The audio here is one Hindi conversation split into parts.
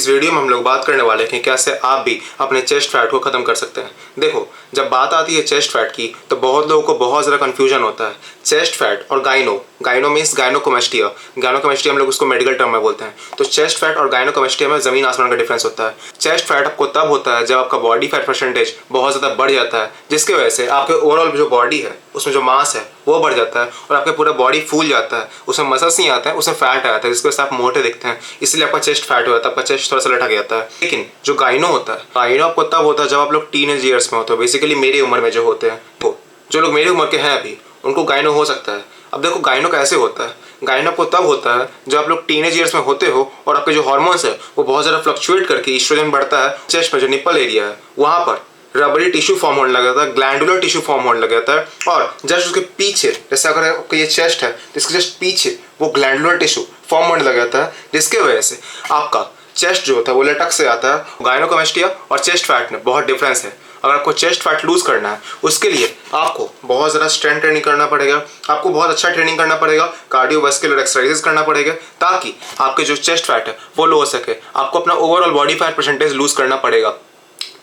इस वीडियो में हम लोग बात करने वाले हैं कि कैसे आप भी अपने चेस्ट फैट को खत्म कर सकते हैं। देखो, जब बात आती है चेस्ट फैट की तो बहुत लोगों को बहुत ज़्यादा कंफ्यूजन होता है। चेस्ट फैट और गाइनो मीन्स गाइनोकोमेस्टिया हम लोग उसको मेडिकल टर्म में बोलते हैं। तो चेस्ट फैट और गाइनोकोमेस्टिया में ज़मीन आसमान का डिफरेंस होता है। चेस्ट फैट आपको तब होता है जब आपका बॉडी फैट परसेंटेज बहुत ज़्यादा बढ़ जाता है, जिसकी वजह से आपके ओवरऑल जो बॉडी है उसमें जो मास है वो बढ़ जाता है और आपका पूरा बॉडी फूल जाता है, उसमें मसल्स नहीं आता है, उसमें फैट आता है, जिसकी वजह से आप मोटे दिखते हैं। इसलिए आपका चेस्ट फैट हो जाता है, आपका चेस्ट थोड़ा सा लटक जाता है। लेकिन जो गाइनो होता है, गाइनो आपको तब होता है जब आप लोग टीनेज ईयर्स में होते हो, बेसिकली मेरी उम्र में जो होते हैं। तो जो लोग मेरी उम्र के हैं अभी, उनको गाइनो हो सकता है। अब देखो गाइनो कैसे होता है। गाइनो आपको तब होता है जब आप लोग टीनेज ईयर्स में होते हो और आपके जो हार्मोन्स है वो बहुत ज़्यादा फ्लक्चुएट करके एस्ट्रोजन बढ़ता है। चेस्ट में जो निप्पल एरिया है वहाँ पर रबरी टिश्यू फॉर्म होने लग जाता है, ग्लैंडुलर टिश्यू फॉर्म होने लग जाता है और जस्ट उसके पीछे, जैसे अगर आपका ये चेस्ट है तो इसके जस्ट पीछे वो ग्लैंडुलर टिश्यू फॉर्म होने लग जाता है, जिसके वजह से आपका चेस्ट जो होता है वो लटक से आता है। गाइनोकोमेस्टिया और चेस्ट फैट में बहुत डिफरेंस है। अगर आपको चेस्ट फैट लूज करना है उसके लिए आपको बहुत ज़्यादा स्ट्रेंथ ट्रेनिंग करना पड़ेगा, आपको बहुत अच्छा ट्रेनिंग करना पड़ेगा, कार्डियोवास्कुलर एक्सरसाइजेस करना पड़ेगा ताकि आपके जो चेस्ट फैट है वो लो हो सके। आपको अपना overall body fat percentage lose करना पड़ेगा,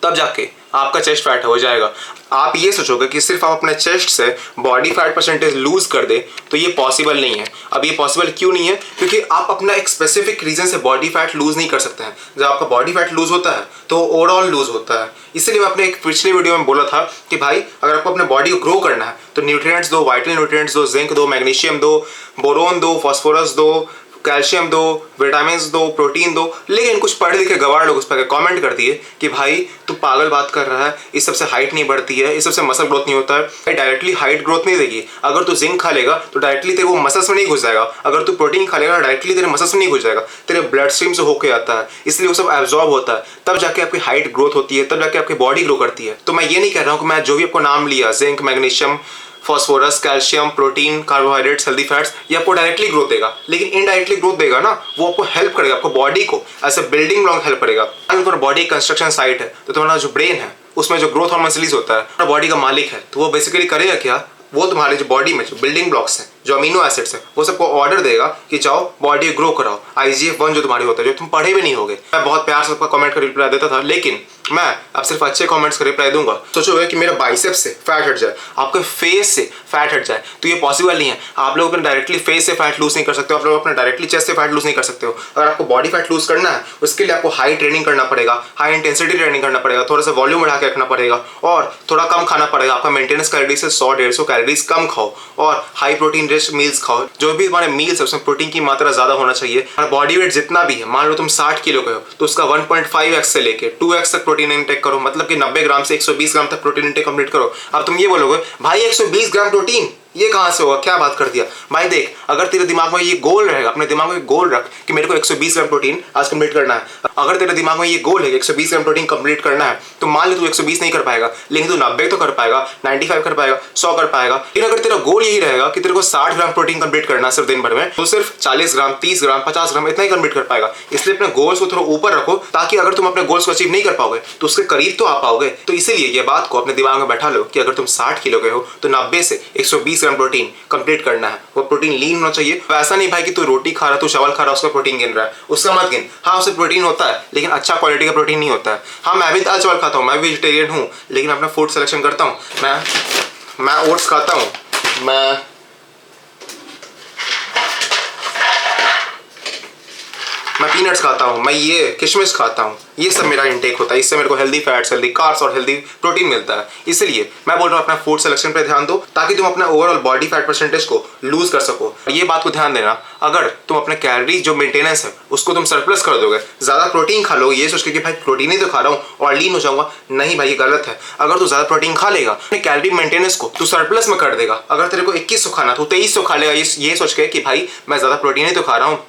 तब जाके आपका चेस्ट फैट हो जाएगा। आप ये सोचोगे कि सिर्फ आप अपने चेस्ट से बॉडी फैट परसेंटेज लूज कर दे तो ये पॉसिबल नहीं है। अब ये पॉसिबल क्यों नहीं है? क्योंकि आप अपना एक स्पेसिफिक रीजन से बॉडी फैट लूज नहीं कर सकते हैं। जब आपका बॉडी फैट लूज होता है तो ओवरऑल लूज होता है। इसलिए मैं अपने एक पिछले वीडियो में बोला था कि भाई अगर आपको अपने बॉडी को ग्रो करना है तो न्यूट्रिएंट्स दो, वाइटल न्यूट्रिएंट्स दो, जिंक दो, मैग्नीशियम दो, बोरोन दो, फास्फोरस दो, कैल्शियम दो, विटामिन दो, प्रोटीन दो। लेकिन कुछ पढ़े लिखे गवार लोग उस पर कमेंट कर दिए कि भाई तू पागल बात कर रहा है, इस सबसे हाइट नहीं बढ़ती है, इस सबसे मसल ग्रोथ नहीं होता है। डायरेक्टली हाइट ग्रोथ नहीं देगी। अगर तू जिंक खा लेगा तो डायरेक्टली तेरे वो मसल्स में नहीं घुस जाएगा। अगर तू प्रोटीन खा लेगा डायरेक्टली तेरे मसल्स में नहीं घुस जाएगा, तेरे ब्लड स्ट्रीम से होके आता है, इसलिए वो सब एब्जॉर्ब होता है, तब जाके आपकी हाइट ग्रोथ होती है, तब जाके आपकी बॉडी ग्रो करती है। तो मैं ये नहीं कह रहा हूँ कि मैं जो भी आपको नाम लिया, zinc, magnesium, phosphorus, calcium, protein, carbohydrates, healthy fats, ये आपको डायरेक्टली ग्रोथ देगा। लेकिन इनडायरेक्टली ग्रोथ देगा ना, वो आपको हेल्प करेगा, आपको बॉडी को as a building block help करेगा। अगर तुम्हारा बॉडी कंस्ट्रक्शन साइट है तो तुम्हारा जो ब्रेन है उसमें जो ग्रोथ हार्मोन रिलीज होता है, तुम्हारा बॉडी का मालिक है, तो वो बेसिकली करेगा क्या, वो तुम्हारे जो बॉडी में जो बिल्डिंग ब्लॉक्स हैं, जो अमीनो एसिड्स हैं, वो सबको ऑर्डर देगा कि जाओ बॉडी ग्रो कराओ। IGF-1 जो तुम्हारी होता है, जो तुम पढ़े भी नहीं होगे। मैं बहुत प्यार से सबका कमेंट का रिप्लाई देता था, लेकिन मैं अब सिर्फ अच्छे कमेंट्स का रिप्लाई दूंगा। सोचोगे कि मेरा बाइसेप्स से फैट हट जाए, आपके फेस से फैट हट जाए, तो ये पॉसिबल नहीं है। आप लोग अपने डायरेक्टली फेस से फैट लूज नहीं कर सकते हो, आप लोग अपने डायरेक्टली चेस्ट से फैट लूज नहीं कर सकते हो। अगर आपको बॉडी फैट लूज करना है उसके लिए आपको हाई ट्रेनिंग करना पड़ेगा, हाई इंटेंसिटी ट्रेनिंग करना पड़ेगा, थोड़ा सा वॉल्यूम बढ़ा के रखना पड़ेगा और थोड़ा कम खाना पड़ेगा। आपका मेंटेनेंस कैलोरी से 100-150 कैलोरीज कम खाओ और हाई प्रोटीन रिच मील्स खाओ। जो भी तुम्हारे मील्स है उसमें प्रोटीन की मात्रा ज्यादा होना चाहिए। बॉडी वेट जितना भी है, मान लो तुम 60 किलो के हो तो उसका 1.5x से लेके 2x तक प्रोटीन इंटेक करो, मतलब कि 90 ग्राम से 120 ग्राम तक प्रोटीन इंटेक कंप्लीट करो। अब तुम ये बोलोगे भाई 120 ग्राम प्रोटीन ये कहां से होगा, क्या बात कर दिया। भाई देख, अगर तेरे दिमाग में ये गोल रहेगा, अपने दिमाग में गोल रख कि मेरे को 120 ग्राम प्रोटीन आज कंप्लीट करना है। अगर तेरे दिमाग में ये गोल है कि 120 ग्राम प्रोटीन कंप्लीट करना है, तो मान ले तू 120 नहीं कर पाएगा, लेकिन तू 90 तो कर पाएगा, 95 कर पाएगा, 100 कर पाएगा। लेकिन अगर तेरा गोल यही रहेगा कि तेरे को 60 ग्राम प्रोटीन कंप्लीट करना है सिर्फ दिन भर में, तो सिर्फ 40 ग्राम, 30 ग्राम, 50 ग्राम इतना ही कंप्लीट कर पाएगा। इसलिए अपने गोल्स को थोड़ा ऊपर रखो, ताकि अगर तुम अपने गोल्स को अचीव नहीं कर पाओगे तो उसके करीब तो आ पाओगे। तो इसीलिए ये बात को अपने दिमाग में बैठा लो कि अगर तुम 60 किलो के हो तो 90 से 120 ग्राम प्रोटीन कंप्लीट करना है। वो प्रोटीन लीन होना चाहिए। ऐसा नहीं भाई कि तू रोटी खा रहा, तू चावल खा रहा, उसका प्रोटीन गिन रहा है, उसका मत गिन। हाँ, उससे प्रोटीन होता है लेकिन अच्छा क्वालिटी का प्रोटीन नहीं होता है। हाँ, मैं भी दाल चावल खाता हूँ, मैं भी वेजिटेरियन हूँ, लेकिन अपना फूड सिलेक्शन करता हूँ। मैं ओट्स खाता हूँ, मैं पीनट्स खाता हूँ, मैं ये किशमिश खाता हूँ। ये सब मेरा इंटेक होता है। इससे मेरे को हेल्दी फैट्स, हेल्दी कार्ब्स और हेल्दी प्रोटीन मिलता है। इसलिए मैं बोल रहा हूँ अपना फूड सिलेक्शन पे ध्यान दो, ताकि तुम अपना ओवरऑल बॉडी फैट परसेंटेज को लूज कर सको। ये बात को ध्यान देना, अगर तुम अपने कैलोरी जो मेंटेनेंस है उसको तुम सरप्लस कर दोगे, ज्यादा प्रोटीन खा लोगे ये सोच के कि भाई प्रोटीन ही तो खा रहा हूँ और लीन हो जाऊंगा, नहीं भाई ये गलत है। अगर तू ज्यादा प्रोटीन खा लेगा, अपने कैलोरी मेंटेनेंस को तू सरप्लस में कर देगा। अगर तेरे को 2100 खाना तो 2300 खा लेगा, ये सोच के कि भाई मैं ज्यादा प्रोटीन ही तो खा रहा हूँ।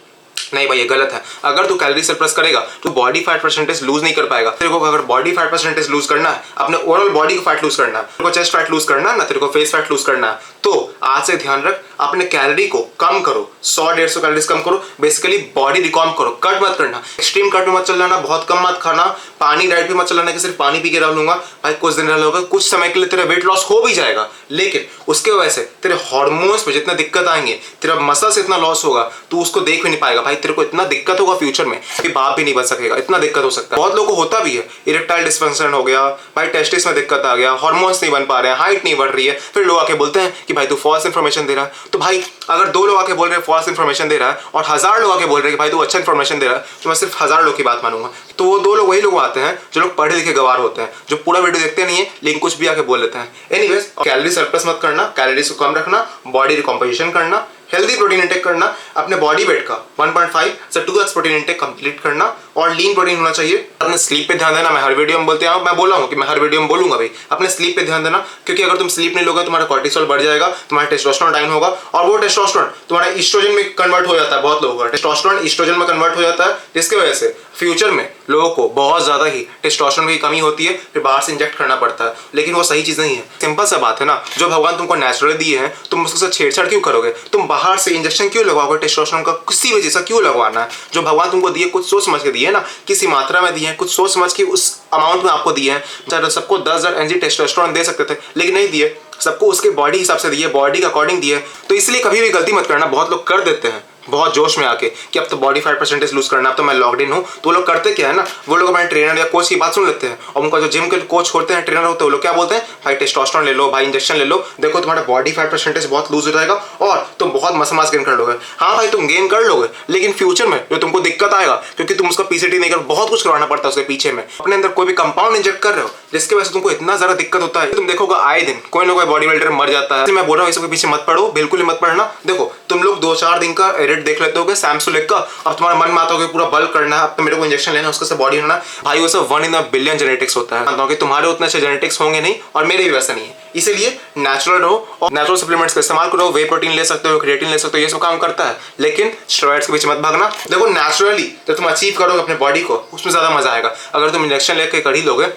नहीं भाई, ये गलत है। अगर तू कैलोरी सरप्लस करेगा तो बॉडी फैट परसेंटेज लूज नहीं कर पाएगा। तेरे को अगर बॉडी फैट परसेंटेज लूज करना है, अपने ओवरऑल बॉडी को फैट लूज करना है, तेरे को चेस्ट फैट लूज करना है ना, तेरे को फेस फैट लूज करना है, तो आज से ध्यान रख, अपने कैलोरी को कम करो, 100-150 कैलोरीज कम करो, बेसिकली बॉडी रिकॉर्म करो। कट मत करना, एक्सट्रीम कट में मत चल जाना, बहुत कम मत खाना, पानी डाइट भी मत चलाना कि सिर्फ पानी पी के रह लूंगा। भाई कुछ दिन रह लोगे, कुछ समय के लिए तेरा वेट लॉस हो भी जाएगा, लेकिन उसके वजह से तेरे हार्मोन्स में जितना दिक्कत आएंगे, तेरा मसल से इतना लॉस होगा, तू उसको देख भी नहीं पाएगा। भाई तेरे को इतना दिक्कत होगा फ्यूचर में कि बाप भी नहीं बन सकेगा, इतना दिक्कत हो सकता है। बहुत लोगों को होता भी है, इरेक्टाइल डिस्फंक्शन हो गया, भाई टेस्टिस में दिक्कत आ गया, हार्मोन्स नहीं बन पा रहे हैं, हाइट नहीं बढ़ रही है, फिर लोग आके बोलते हैं कि भाई तू फॉल्स इन्फॉर्मेशन दे रहा है। तो भाई अगर 2 लोग आके बोल रहे हैं फॉल्स इन्फॉर्मेशन दे रहा है और 1000 लोग आके बोल रहे हैं कि भाई तू अच्छा इन्फॉर्मेशन दे रहा है, तो मैं सिर्फ 1000 लोग की बात मानूंगा। तो वो 2 लोग वही लोग आते हैं जो लोग पढ़े लिखे गवार होते हैं, जो पूरा वीडियो देखते नहीं है लेकिन कुछ भी आके बोल लेते हैं। एनीवेज, कैलोरी सरप्लस मत करना, कैलोरीज को कम रखना, बॉडी रिकॉम्पोजिशन करना, हेल्दी प्रोटीन इंटेक करना, अपने बॉडी वेट का 1.5 से 2x प्रोटीन इंटेक कंप्लीट करना और लीन प्रोटीन होना चाहिए। अपने स्लीप पे ध्यान देना। मैं हर वीडियो में बोलते हैं, मैं बोला हूँ कि मैं हर वीडियो में बोलूंगा भाई, अपने स्लीप पे ध्यान देना, क्योंकि अगर तुम स्लीप नहीं लोगे तुम्हारा कॉर्टिसोल बढ़ जाएगा, तुम्हारा टेस्टोस्टेरोन डाउन होगा और वो टेस्टोस्टेरोन तुम्हारा ईस्ट्रोजन में कन्वर्ट हो जाता है। बहुत लोगों का टेस्टोस्टेरोन ईस्ट्रोजन में कन्वर्ट हो जाता है, जिसकी वजह से फ्यूचर में लोगों को बहुत ज्यादा ही टेस्टोस्टेरोन की कमी होती है, फिर बाहर से इंजेक्ट करना पड़ता है, लेकिन वो सही चीज नहीं है। सिंपल सा बात है ना, जो भगवान तुमको नेचुरली दिए हैं तुम उसके साथ छेड़छाड़ क्यों करोगे? तुम बाहर से इंजेक्शन क्यों लगवाओगे टेस्टोस्टेरोन का? किसी वजह से क्यों लगवाना है? जो भगवान तुमको दिए कुछ सोच समझ के दिए ना, किसी मात्रा में दिए हैं, कुछ सोच समझ के उस अमाउंट में आपको दिए हैं। सबको 10,000 mg टेस्टोस्टेरोन दे सकते थे, लेकिन नहीं दिए, सबको उसके बॉडी हिसाब से दिए, बॉडी के अकॉर्डिंग दिए। तो इसलिए कभी भी गलती मत करना। बहुत लोग कर देते हैं बहुत जोश में आके कि अब तो बॉडी फैट परसेंटेज लूज करना, अब तो मैं लॉकड इन हूँ। तो वो लोग करते क्या है ना, वो लोग अपने ट्रेनर या कोच की बात सुन लेते हैं और उनका जो जिम के कोच होते हैं, ट्रेनर होते हैं, वो लोग क्या बोलते हैं, भाई टेस्टोस्टेरोन ले लो, भाई इंजेक्शन ले लो, देखो तुम्हारा बॉडी फैट परसेंटेज बहुत लूज हो जाएगा और तुम बहुत मसल मास गेन कर लोगे। हाँ भाई तुम गेन कर लोगे, लेकिन फ्यूचर में जो तुमको दिक्कत आएगा, क्योंकि तुम उसका पीसीटी नहीं कर, बहुत कुछ करवाना पड़ता है उसके पीछे में, अपने अंदर कोई भी कंपाउंड इंजेक्ट कर रहे हो, जिसकी वजह से तुमको इतना ज्यादा दिक्कत होता है। तुम देखोगे आए दिन कोई ना कोई बॉडी बिल्डर मर जाता है। मैं बोल रहा हूँ इसके पीछे मत पड़ो, बिल्कुल ही मत पड़ना। देखो तुम लोग 2-4 दिन का एडिट देख लेते हो सैमसुलेक का, अब तुम्हारा मन माता पूरा बल्क करना है, अब तो मेरे को इंजेक्शन लेना है, उसका से बॉडी होना। भाई वो सब 1 in a billion जेनेटिक्स होता है, क्योंकि तुम्हारे उतने अच्छे जेनेटिक्स होंगे नहीं और मेरे भी वैसा नहीं है। इसीलिए नेचुरल रहो और नेचुरल सप्लीमेंट्स का इस्तेमाल करो। वे प्रोटीन ले सकते हो, क्रिएटिन ले सकते हो, ये सब काम करता है, लेकिन स्टेरॉइड्स के पीछे मत भागना। देखो नेचुरली जब तुम अचीव करोगे अपने बॉडी को, उसमें ज्यादा मजा आएगा। अगर तुम इंजेक्शन लेके कर ही लोगे,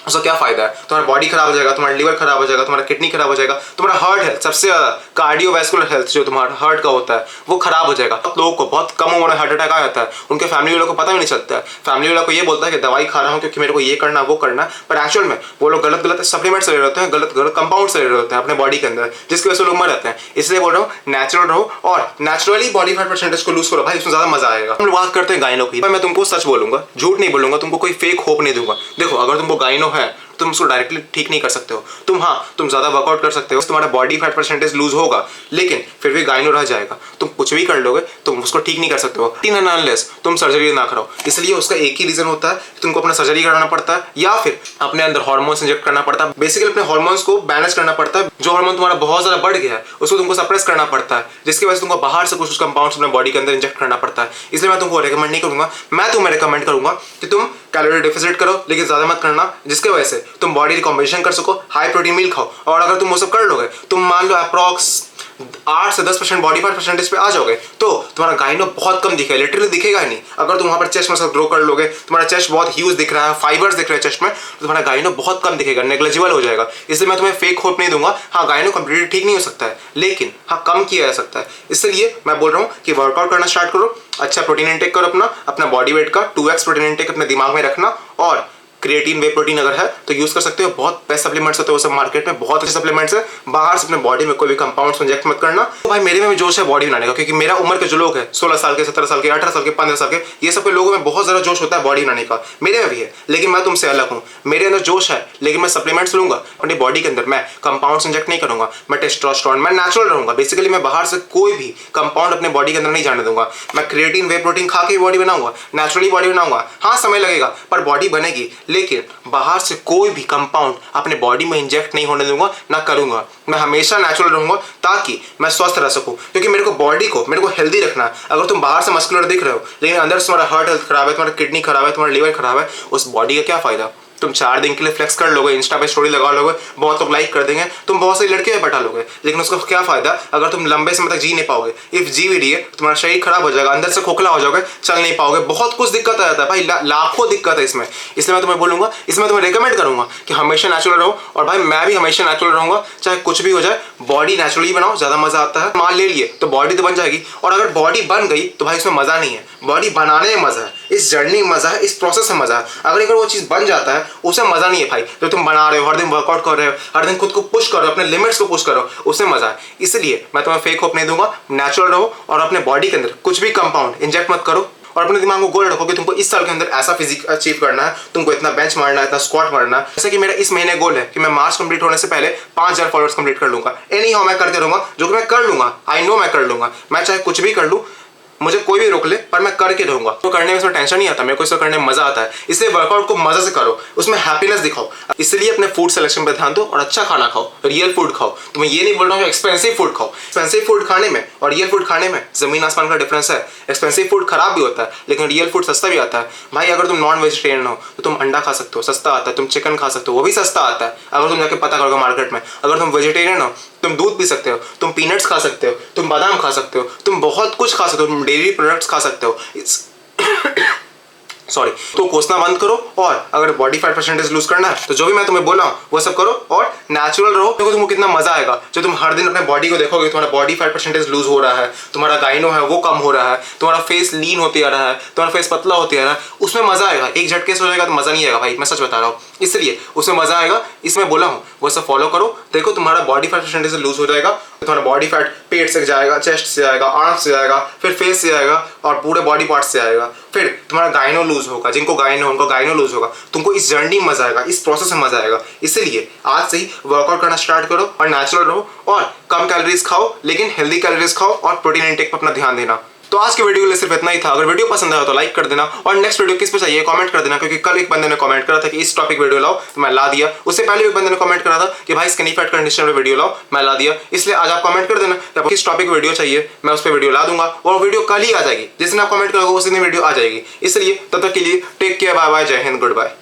उसका क्या फायदा है? तुम्हारा बॉडी खराब हो जाएगा, तुम्हारा लिवर खराब हो जाएगा, तुम्हारा किडनी खराब हो जाएगा, तुम्हारा हार्ट हेल्थ, सबसे ज्यादा कार्डियोवैस्कुलर हेल्थ जो तुम्हारा हार्ट का होता है वो खराब हो जाएगा। अब लोगों को बहुत कम उम्र में हार्ट अटैक आ जाता है, उनके फैमिली वालों को पता भी नहीं चलता है। फैमिली वाला को ये बोलता है कि दवाई खा रहा हूँ क्योंकि मेरे को ये करना वो करना, पर एक्चुअल में वो लोग गलत गलत सप्लीमेंट्स ले रहे होते हैं, गलत गलत कंपाउंड्स ले रहे होते हैं अपने बॉडी के अंदर, जिसकी वजह से लोग मर जाते हैं। इसलिए बोल रहा हूँ नेचुरल रहो और नेचुरली बॉडी फैट परसेंटेज को लूज करो, भाई इसमें ज्यादा मजा आएगा। हम लोग बात करते हैं गाइनो की, मैं तुमको सच बोलूंगा, झूठ नहीं बोलूंगा, तुमको कोई फेक होप नहीं दूंगा। देखो अगर तुमको गाइनो है तुम उसको डायरेक्टली ठीक नहीं कर सकते हो। तुम ज्यादा वर्कआउट कर सकते हो, तुम्हारा बॉडी फैट परसेंटेज लूज होगा, लेकिन फिर भी गाइनो रह जाएगा। तुम कुछ भी कर लोगे, तुम उसको ठीक नहीं कर सकते हो अनलेस तुम सर्जरी ना कराओ। इसलिए उसका एक ही रीजन होता है कि तुमको अपना सर्जरी कराना पड़ता है या फिर अपने अंदर हार्मोन्स इंजेक्ट करना पड़ता है। बेसिकली अपने हार्मोन्स को बैलेंस करना पड़ता है। जो हार्मोन तुम्हारा बहुत ज्यादा बढ़ गया है उसको तुमको सप्रेस करना पड़ता है, जिसकी वजह से तुमको बाहर से कुछ कंपाउंड्स अपने बॉडी के अंदर इंजेक्ट करना पड़ता है। इसलिए मैं तुमको रेकमेंड नहीं करूंगा, मैं तुम्हें रेकमेंड करूंगा कि तुम कैलोरी डेफिसिट करो, लेकिन ज्यादा मत करना, जिसकी वजह से तुम बॉडी रिकॉम्बिनेशन कर सको, हाई प्रोटीन मील खाओ। और अगर तुम वो सब कर लोगे, तुम मान लो अप्रॉक्स 8 से 10% बॉडी फैट परसेंटेज पे आ जाओगे, तो तुम्हारा गाइनो बहुत कम दिखेगा, लिटरली दिखेगा ही नहीं। अगर तुम वहां पर चेस्ट मसल ग्रो कर लोगे, तुम्हारा चेस्ट बहुत ह्यूज दिख रहा है, फाइबर्स दिख रहे हैं चेस्ट में, तो तुम्हारा गाइनो बहुत कम दिखेगा, नेग्लिजिबल हो जाएगा। इसलिए मैं तुम्हें फेक होप नहीं दूंगा। हाँ गाइनो कंप्लीटली ठीक नहीं हो सकता है, लेकिन हाँ कम किया जा सकता है। इसलिए मैं बोल रहा हूँ कि वर्कआउट करना स्टार्ट करो, अच्छा प्रोटीन इंटेक करो, अपना बॉडी वेट का 2x प्रोटीन इंटेक अपने दिमाग में रखना, और क्रिएटिन वे प्रोटीन अगर है तो यूज कर सकते हो। बहुत बेस्ट सप्लीमेंट्स होते हैं वो सब, मार्केट में बहुत अच्छे सप्लीमेंट्स है। बाहर से अपने बॉडी में कोई भी कंपाउंड्स इंजेक्ट मत करना। तो भाई मेरे में भी जोश है बॉडी बनाने का, क्योंकि मेरा उम्र के जो लोग हैं 16 साल के, 17 साल के, 18 साल के, 15 साल के, ये सब के लोगों में बहुत ज्यादा जोश होता है बॉडी बनाने का। मेरे में भी है, लेकिन मैं तुमसे अलग हूँ। मेरे अंदर जोश है, लेकिन मैं सप्लीमेंट्स लूंगा अपनी बॉडी के अंदर, मैं कंपाउंड्स इंजेक्ट नहीं करूंगा, मैं टेस्टोस्टेरोन, मैं नेचुरल रहूंगा। बेसिकली मैं बाहर से कोई भी कंपाउंड अपने बॉडी के अंदर नहीं जाने दूंगा। मैं क्रिएटिन वे प्रोटीन खा के बॉडी बनाऊंगा, नेचुरली बॉडी बनाऊंगा। हाँ समय लगेगा पर बॉडी बनेगी, लेकिन बाहर से कोई भी कंपाउंड अपने बॉडी में इंजेक्ट नहीं होने दूंगा, ना करूंगा। मैं हमेशा नेचुरल रहूंगा ताकि मैं स्वस्थ रह सकूं, क्योंकि मेरे को बॉडी को मेरे को हेल्दी रखना है। अगर तुम बाहर से मस्कुलर दिख रहे हो लेकिन अंदर से तुम्हारा हार्ट हेल्थ खराब है, तुम्हारा किडनी खराब है, तुम्हारा लिवर खराब है, उस बॉडी का क्या फायदा? तुम 4 दिन के लिए फ्लेक्स कर लोगे, इंस्टा पे स्टोरी लगा लोगे, बहुत लोग लाइक कर देंगे, तुम बहुत सारी लड़कियों में बैठा लोगे, लेकिन उसका क्या फायदा अगर तुम लंबे समय तक जी नहीं पाओगे। इफ जी भी रही है तुम्हारा शरीर खराब हो जाएगा, अंदर से खोखला हो जाओगे, चल नहीं पाओगे, बहुत कुछ दिक्कत आ जाता है भाई, लाखों दिक्कत है इसमें। इसलिए मैं तुम्हें बोलूंगा, इसमें तुम्हें रिकमेंड करूंगा कि हमेशा नेचुरल रहो। और भाई मैं भी हमेशा नेचुरल रहूंगा, चाहे कुछ भी हो जाए। बॉडी नेचुरली बनाओ, ज्यादा मजा आता है। मान ले लिए तो बॉडी तो बन जाएगी, और अगर बॉडी बन गई तो भाई इसमें मजा नहीं है, बॉडी बनाने में मजा है, इस जर्नी में मजा है, इस प्रोसेस में मजा है। अगर वो चीज बन जाता है उसमें मजा नहीं है भाई। जो तुम बना रहे हो, हर दिन वर्कआउट कर रहे हो, हर दिन खुद को पुश कर रहे हो, अपने लिमिट्स को पुश करो, उसमें मजा है। इसलिए मैं तुम्हें फेक होप नहीं दूंगा, नेचुरल रहो और अपने बॉडी के अंदर कुछ भी कंपाउंड इंजेक्ट मत करो। और अपने दिमाग को गोल रखो कि तुमको इस साल के अंदर ऐसा फिजिक अचीव करना है, तुमको इतना बेंच मारना है, इतना स्क्वाट मारना है। जैसे कि मेरा इस महीने गोल है कि मैं मार्च कंप्लीट होने से पहले 5000 फॉलोअर्स कंप्लीट कर लूंगा। एनी हाउ मैं करते रहूंगा, जो कि मैं कर लूंगा, आई नो मैं कर लूंगा। मैं चाहे कुछ भी कर लूं, मुझे कोई भी रोक ले, पर मैं करके रहूंगा। तो करने में इसमें टेंशन नहीं आता, मेरे को इसको करने में मजा आता है। इसलिए वर्कआउट को मजा से करो, उसमें हैप्पीनेस दिखाओ। इसलिए अपने फूड सिलेक्शन पे ध्यान दो और अच्छा खाना खाओ, रियल फूड खाओ। तो मैं ये नहीं बोल रहा हूँ एक्सपेंसिव फूड खाओ। एक्सपेंसिव फूड खाने में और रियल फूड खाने में जमीन आसमान का डिफरेंस है। एक्सपेंसिव फूड खराब भी होता है, लेकिन रियल फूड सस्ता भी आता है। भाई अगर तुम नॉन वेजिटेरियन हो तो तुम अंडा खा सकते हो, सस्ता आता है। तुम चिकन खा सकते हो, वो भी सस्ता आता है, अगर तुम जाके पता करोगे मार्केट में। अगर तुम वेजिटेरियन हो, तुम दूध पी सकते हो, तुम पीनट्स खा सकते हो, तुम बादाम खा सकते हो, तुम बहुत कुछ खा सकते हो, तुम डेयरी प्रोडक्ट्स खा सकते हो। सॉरी, तो कोसना बंद करो। और अगर बॉडी फैट परसेंटेज लूज करना है तो जो भी मैं तुम्हें बोला हूँ वो सब करो और नेचुरल रहो। देखो तुमको कितना मजा आएगा जो तुम हर दिन अपने बॉडी को देखोगे, तुम्हारा बॉडी फैट परसेंटेज लूज हो रहा है, तुम्हारा गाइनो है वो कम हो रहा है, तुम्हारा फेस लीन होते आ रहा है, तुम्हारा फेस पतला होते आ रहा है, उसमें मजा आएगा। एक झटके से हो जाएगा तो मजा नहीं आएगा भाई, मैं सच बता रहा हूँ। इसलिए उसमें मजा आएगा, इसमें बोला हूँ वो सब फॉलो करो। देखो तुम्हारा बॉडी फैट परसेंटेज लूज हो जाएगा, तुम्हारा बॉडी फैट पेट से जाएगा, चेस्ट से जाएगा, आर्म से जाएगा, फिर फेस से जाएगा और पूरे बॉडी पार्ट से आएगा। फिर तुम्हारा गाइनो लूज होगा, जिनको गाइनो उनको गाइनो लूज होगा। तुमको इस जर्नी में मजा आएगा, इस प्रोसेस में मजा आएगा। इसलिए आज से ही वर्कआउट करना स्टार्ट करो और नेचुरल रहो और कम कैलोरीज खाओ, लेकिन हेल्दी कैलोरीज खाओ और प्रोटीन इंटेक पर अपना ध्यान देना। तो आज की वीडियो के लिए सिर्फ इतना ही था। अगर वीडियो पसंद आया तो लाइक कर देना और नेक्स्ट वीडियो किस पे चाहिए कमेंट कर देना, क्योंकि कल एक बंदे ने कमेंट करा था कि इस टॉपिक वीडियो लाओ, तो मैं ला दिया। उससे पहले एक बंदे ने कमेंट करा था कि भाई स्किनी फैट कंडीशन में वीडियो लाओ, मैं ला दिया। इसलिए आज आप कमेंट कर देना कि आपको किस टॉपिक वीडियो चाहिए, मैं उस पर वीडियो ला दूंगा और वीडियो कल ही आ जाएगी। जिस दिन आप कमेंट करोगे उस दिन वीडियो आ जाएगी। इसलिए तब तक के लिए टेक केयर, बाय बाय, जय हिंद, गुड बाय।